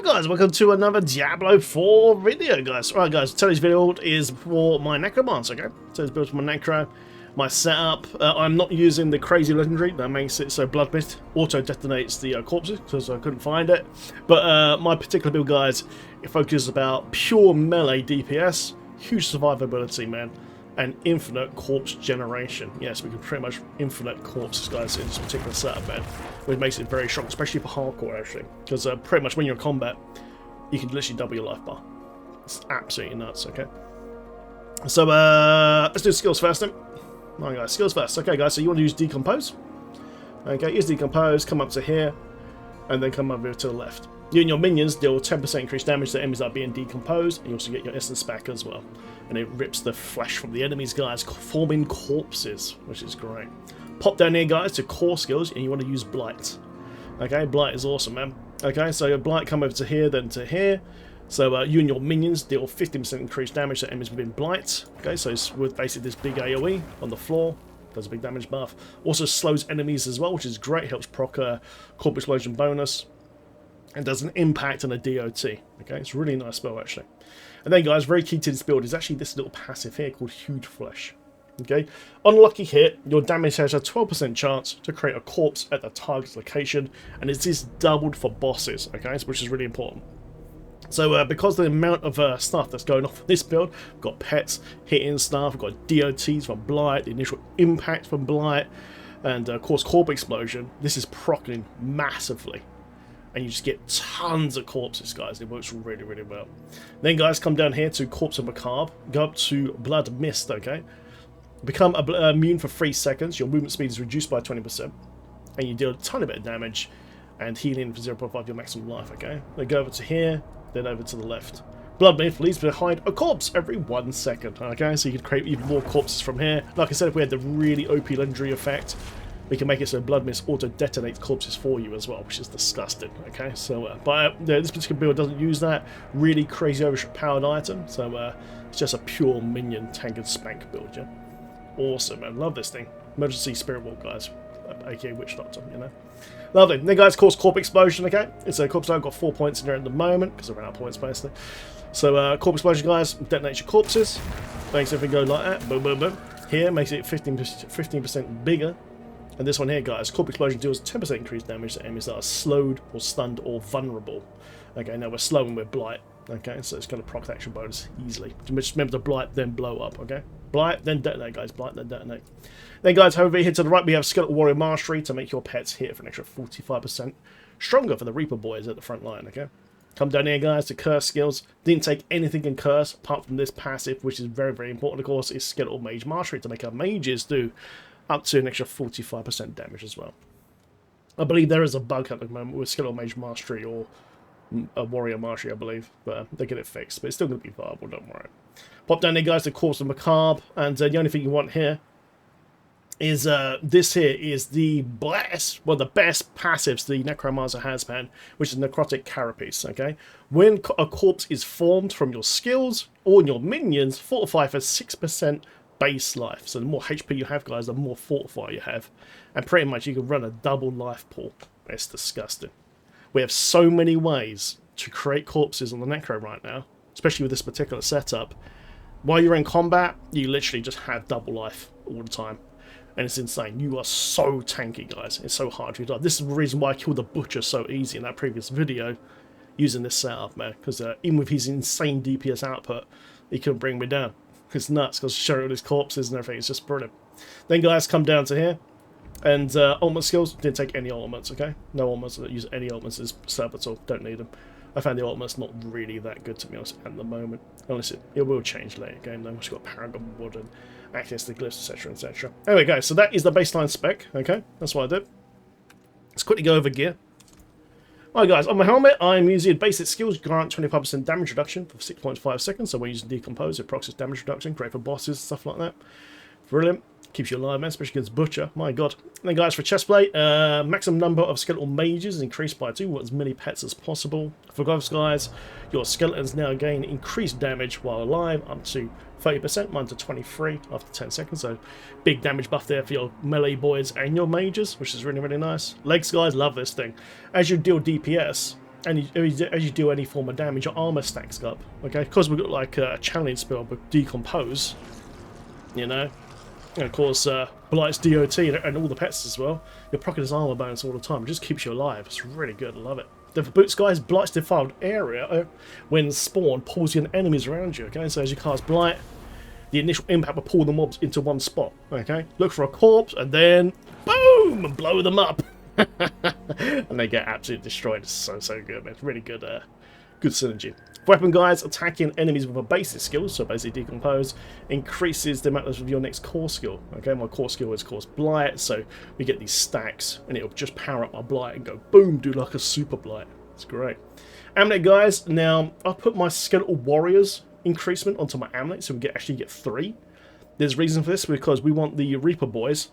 guys, welcome to another Diablo 4 video, guys. Alright guys, today's video is for my Necromancer, okay? So it's built for my Necro, my setup. I'm not using the crazy legendary that makes it so Blood Mist auto-detonates the corpses, because I couldn't find it. But my particular build, guys, it focuses about pure melee DPS, huge survivability, man, and infinite corpse generation. Yes, we can pretty much infinite corpses, guys, in this particular setup, man, which makes it very strong, especially for hardcore, actually, because pretty much when you're in combat, you can literally double your life bar. It's absolutely nuts, okay? So, let's do skills first, then. Alright, guys, skills first. Okay, guys, so you want to use Decompose. Okay, use Decompose, come up to here, and then come over to the left. You and your minions deal 10% increased damage to enemies that are being decomposed, and you also get your essence back as well. And it rips the flesh from the enemies, guys, forming corpses, which is great. Pop down here, guys, to core skills, and you want to use Blight. Okay, Blight is awesome, man. Okay, so your Blight come over to here, then to here. So you and your minions deal 15% increased damage to enemies within Blight. Okay, so it's with basically this big AoE on the floor. Does a big damage buff. Also slows enemies as well, which is great. Helps proc Corp Explosion bonus. And does an impact and a DOT. Okay, it's a really nice spell, actually. And then, guys, very key to this build is actually this little passive here called Huge Flesh. Okay, unlucky hit, your damage has a 12% chance to create a corpse at the target's location, and it is doubled for bosses, okay, which is really important. So, because of the amount of stuff that's going off this build, we've got pets hitting stuff, we've got DOTs from Blight, the initial impact from Blight, and of course, Corp Explosion. This is proccing massively. And you just get tons of corpses, guys. It works really, really well. Then, guys, come down here to Corpse of Macabre. Go up to Blood Mist, okay? Become immune for 3 seconds. Your movement speed is reduced by 20%. And you deal a tiny bit of damage. And healing for 0.5 your maximum life, okay? Then go over to here, then over to the left. Blood Mist leaves behind a corpse every 1 second, okay? So you can create even more corpses from here. Like I said, if we had the really OP legendary effect, we can make it so Blood Mist auto-detonates corpses for you as well, which is disgusting, okay? So, this particular build doesn't use that really crazy overpowered item, so it's just a pure minion tank and spank build, yeah? Awesome, man. Love this thing. Emergency Spirit Walk, guys, aka Witch Doctor, you know? Lovely. Then, guys, of course, Corp Explosion, okay? It's a Corpse. I've got 4 points in there at the moment, because I ran out of points, basically. So, Corp Explosion, guys, detonates your corpses. Makes everything go like that. Boom, boom, boom. Here, makes it 15% bigger. And this one here, guys, Corp Explosion deals 10% increased damage to enemies that are slowed or stunned or vulnerable. Okay, now we're slowing with Blight. Okay, so it's going to proc action bonus easily. Just remember to Blight, then blow up, okay? Blight, then detonate, guys. Blight, then detonate. Then, guys, over here to the right, we have Skeletal Warrior Mastery to make your pets hit for an extra 45% stronger for the Reaper boys at the front line, okay? Come down here, guys, to Curse skills. Didn't take anything in Curse, apart from this passive, which is very, very important, of course, is Skeletal Mage Mastery to make our mages do up to an extra 45% damage as well. I believe there is a bug at the moment with Skeletal Mage Mastery or a Warrior Mastery, I believe, but they get it fixed. But it's still going to be viable, don't worry. Pop down there, guys, to Corpse of Macabre, and the only thing you want here is this here is the best, well, the best passives the Necromancer has, man, which is Necrotic Carapace, okay? When a corpse is formed from your skills, all your minions fortify for 6% base life. So the more HP you have, guys, the more fortify you have. And pretty much you can run a double life pool. It's disgusting. We have so many ways to create corpses on the Necro right now, especially with this particular setup. While you're in combat, you literally just have double life all the time. And it's insane. You are so tanky, guys. It's so hard to die. This is the reason why I killed the Butcher so easy in that previous video using this setup, man. Because even with his insane DPS output, he couldn't bring me down. It's nuts because showing all his corpses and everything. It's just brilliant. Then, guys, come down to here. And ultimate skills, didn't take any ultimates, okay? No ultimates that use any ultimates is sub at all. Don't need them. I found the ultimates not really that good, to be honest, at the moment. Unless it will change later game, though. We've got Paragon Wood and access to glyphs, etc., etc. Anyway, guys, so that is the baseline spec, okay? That's what I did. Let's quickly go over gear. Alright, guys, on my helmet, I'm using basic skills, grant 25% damage reduction for 6.5 seconds. So when using Decompose, it procs damage reduction, great for bosses, stuff like that. Brilliant. Keeps you alive, man, especially against Butcher. My god. And then, guys, for chestplate, maximum number of skeletal mages is increased by 2, as many pets as possible. For gloves, guys, your skeletons now gain increased damage while alive, up to 30%, mine to 23 after 10 seconds. So, big damage buff there for your melee boys and your mages, which is really, really nice. Legs, guys, love this thing. As you deal DPS, as you do any form of damage, your armor stacks up. Okay, because we've got like a challenge spell with decompose, you know, and of course Blight's DOT and all the pets as well. Your pocket is armor bonus all the time. It just keeps you alive. It's really good. I love it. Then for boots, guys, Blight's defiled area when spawn pulls in enemies around you. Okay, so as you cast Blight, the initial impact will pull the mobs into one spot. Okay, look for a corpse and then boom, and blow them up. And they get absolutely destroyed. It's so good, man. It's really good, good synergy. Weapon, guys, attacking enemies with a basic skill, so basically decompose, increases the amount of your next core skill. Okay, my core skill is, of course, Blight, so we get these stacks, and it'll just power up my Blight and go boom, do like a super Blight. It's great. Amulet, guys. Now I've put my Skeletal Warriors increasement onto my amulet, so we actually get 3. There's a reason for this, because we want the Reaper boys.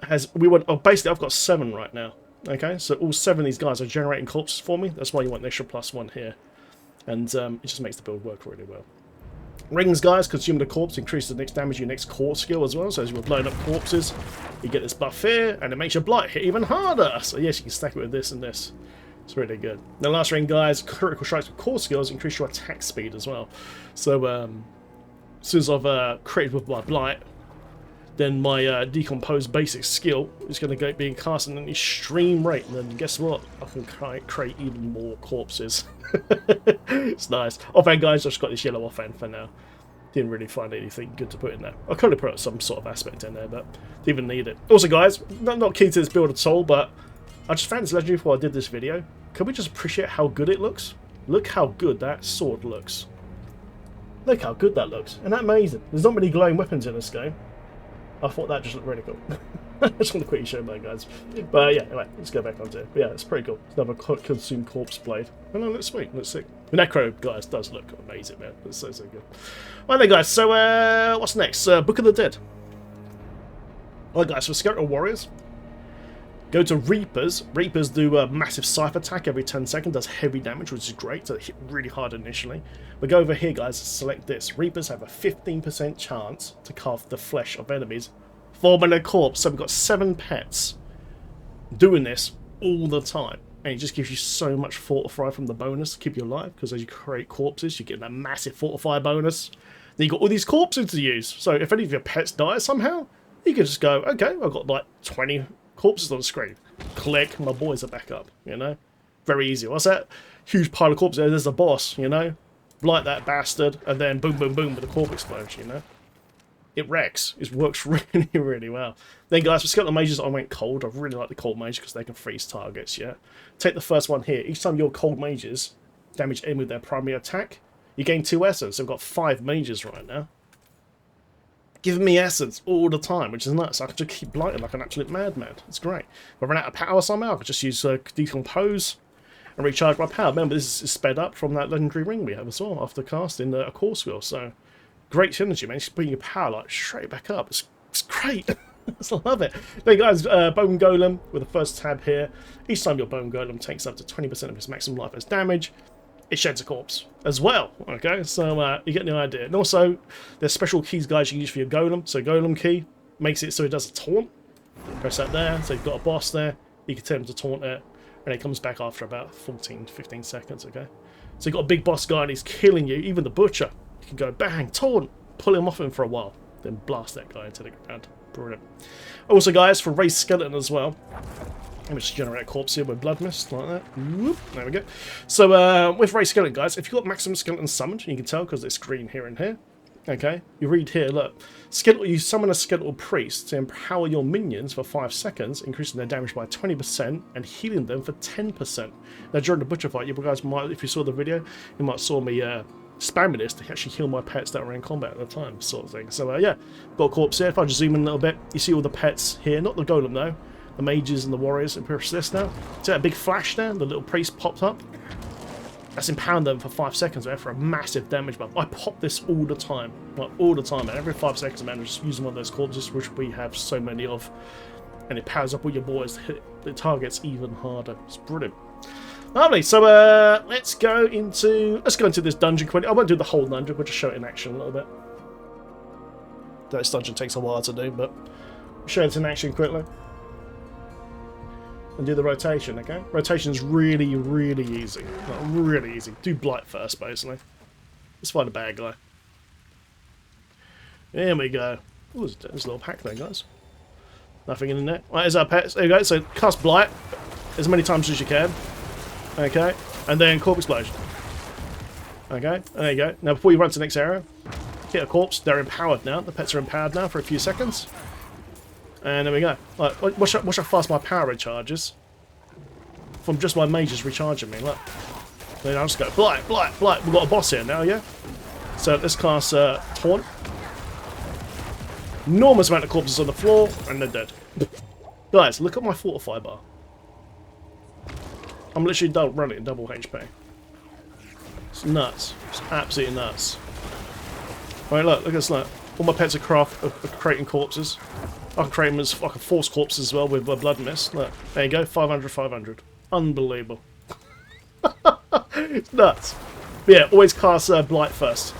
Basically I've got 7 right now. Okay, so all 7 of these guys are generating corpses for me. That's why you want an extra +1 here. And it just makes the build work really well. Rings, guys, consume the corpse, increase the next damage, your next core skill as well. So as you're blowing up corpses, you get this buff here, and it makes your Blight hit even harder. So yes, you can stack it with this and this. It's really good. The last ring, guys, critical strikes with core skills increase your attack speed as well. So as soon as I've created with my Blight, then my decompose basic skill is going to be cast at an extreme rate, and then guess what? I can create even more corpses. It's nice. Offhand, guys, I've just got this yellow offhand for now. Didn't really find anything good to put in there. I could have put some sort of aspect in there, but didn't even need it. Also, guys, not keen to this build at all, but I just found this legendary before I did this video. Can we just appreciate how good it looks? Look how good that sword looks. Look how good that looks. Isn't that amazing? There's not many glowing weapons in this game. I thought that just looked really cool. I just want to quickly show that, guys. But yeah, anyway, let's go back onto it. But yeah, it's pretty cool. It's another consumed corpse blade. Oh no, looks sweet. Looks sick. The Necro, guys, does look amazing, man. It's so good. Right then, guys. So what's next? Book of the Dead. Alright, guys. For Skeletal Warriors, go to Reapers. Reapers do a massive scythe attack every 10 seconds. Does heavy damage, which is great. So they hit really hard initially. But go over here, guys. Select this. Reapers have a 15% chance to carve the flesh of enemies, forming a corpse. So we've got 7 pets doing this all the time. And it just gives you so much fortify from the bonus to keep you alive. Because as you create corpses, you get that massive fortify bonus. Then you've got all these corpses to use. So if any of your pets die somehow, you can just go, okay, I've got like 20 corpses on the screen. Click, my boys are back up, you know? Very easy. What's that? Huge pile of corpses. There's the boss, you know? Light that bastard, and then boom, boom, boom with the corpse explosion, you know? It wrecks. It works really, really well. Then, guys, for Skeletal Mages, I went cold. I really like the cold mages because they can freeze targets, yeah? Take the first one here. Each time your cold mages damage enemy with their primary attack, you gain 2 essence. So I've got 5 mages right now. Giving me essence all the time, which is nuts. I can just keep blighting like an absolute madman. It's great. If I run out of power somehow, I could just use decompose and recharge my power. Remember, this is sped up from that legendary ring we have as well after casting a core skill. So great synergy, man. Just bring your power like straight back up. It's great. I love it. Then, guys, Bone Golem with the first tab here. Each time your Bone Golem takes up to 20% of its maximum life as damage, it sheds a corpse as well. Okay, so you get the idea. And also, there's special keys, guys, you can use for your Golem. So Golem key makes it so it does a taunt. Press that there. So you've got a boss there. You can tell him to taunt it, and it comes back after about 14, 15 seconds. Okay, so you've got a big boss guy, and he's killing you. Even the butcher, you can go bang, taunt, pull him off him for a while, then blast that guy into the ground. Brilliant. Also, guys, for Raised Skeleton as well. Let me just generate a corpse here with Blood Mist, like that. Whoop, there we go. So, with Raised Skeleton, guys, if you've got maximum skeleton summoned, you can tell because it's green here and here. Okay, you read here, look. You summon a skeletal priest to empower your minions for 5 seconds, increasing their damage by 20% and healing them for 10%. Now, during the butcher fight, you guys might, if you saw the video, you might saw me spamming this to actually heal my pets that were in combat at the time, sort of thing. So, yeah, got a corpse here. If I just zoom in a little bit, you see all the pets here, not the golem though. The mages and the warriors, and press this now. See that big flash there? The little priest popped up. That's empowering them for 5 seconds there for a massive damage buff. I pop this all the time. Like, all the time, man. Every 5 seconds, man, I'm just using one of those corpses, which we have so many of. And it powers up all your boys to hit the targets even harder. It's brilliant. Lovely. So, let's go into this dungeon quickly. I won't do the whole dungeon, we'll just show it in action a little bit. This dungeon takes a while to do, but I'll show it in action quickly. and do the rotation, okay? Rotation's really, really easy. Like, really easy. Do Blight first, basically. Let's find a bad guy. There we go. Ooh, there's a little pack there, guys. Nothing in there. Right, there's our pets. There you go. So cast Blight as many times as you can. Okay. And then Corpse Explosion. Okay. There you go. Now before you run to the next area, hit a corpse. They're empowered now. The pets are empowered now for a few seconds. And there we go. Right, watch how fast my power recharges. From just my mages recharging me. Look. Then I'll just go Blight, Blight, Blight. We've got a boss here now, yeah? So let's cast Taunt. Enormous amount of corpses on the floor, and they're dead. Guys, look at my Fortify bar. I'm literally running at double HP. It's nuts. It's absolutely nuts. Right, look at this. Look. All my pets are creating corpses. I can create them as I can force corpses as well with Blood Mist. Look, there you go, 500, 500. Unbelievable. It's nuts. But yeah, always cast Blight first.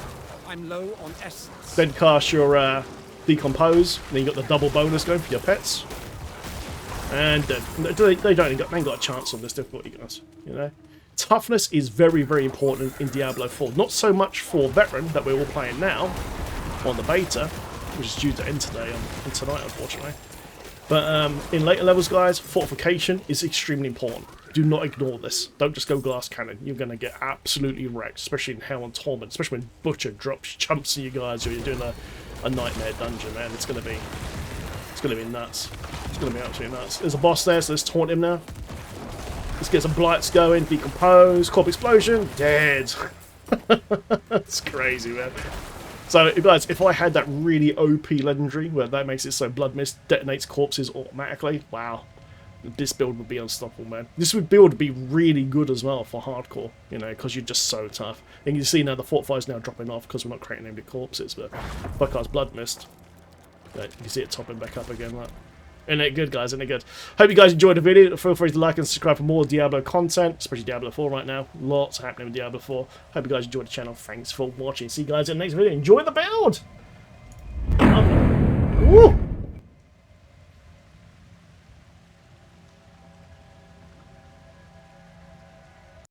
I'm low on essence. Then cast your Decompose. Then you got the double bonus going for your pets. And they ain't got a chance on this difficulty, guys. You know, toughness is very, very important in Diablo 4. Not so much for Veteran that we're all playing now on the beta, which is due to end today and tonight, unfortunately. But in later levels, guys, fortification is extremely important. Do not ignore this. Don't just go glass cannon. You're going to get absolutely wrecked, especially in Hell and Torment, especially when Butcher drops chumps on you guys or you're doing a nightmare dungeon, man. It's going to be nuts. It's going to be absolutely nuts. There's a boss there, so let's taunt him now. Let's get some blights going. Decompose. Corp Explosion. Dead. That's crazy, man. So, guys, if I had that really OP legendary, where that makes it so Blood Mist detonates corpses automatically, wow. This build would be unstoppable, man. This build would be really good as well for hardcore, you know, because you're just so tough. And you can see now the Fortify is now dropping off because we're not creating any corpses, but if I cast Blood Mist, you can see it topping back up again, like. Isn't it good, guys? Isn't it good? Hope you guys enjoyed the video. Feel free to like and subscribe for more Diablo content, especially Diablo 4 right now. Lots happening with Diablo 4. Hope you guys enjoyed the channel. Thanks for watching. See you guys in the next video. Enjoy the build! Woo!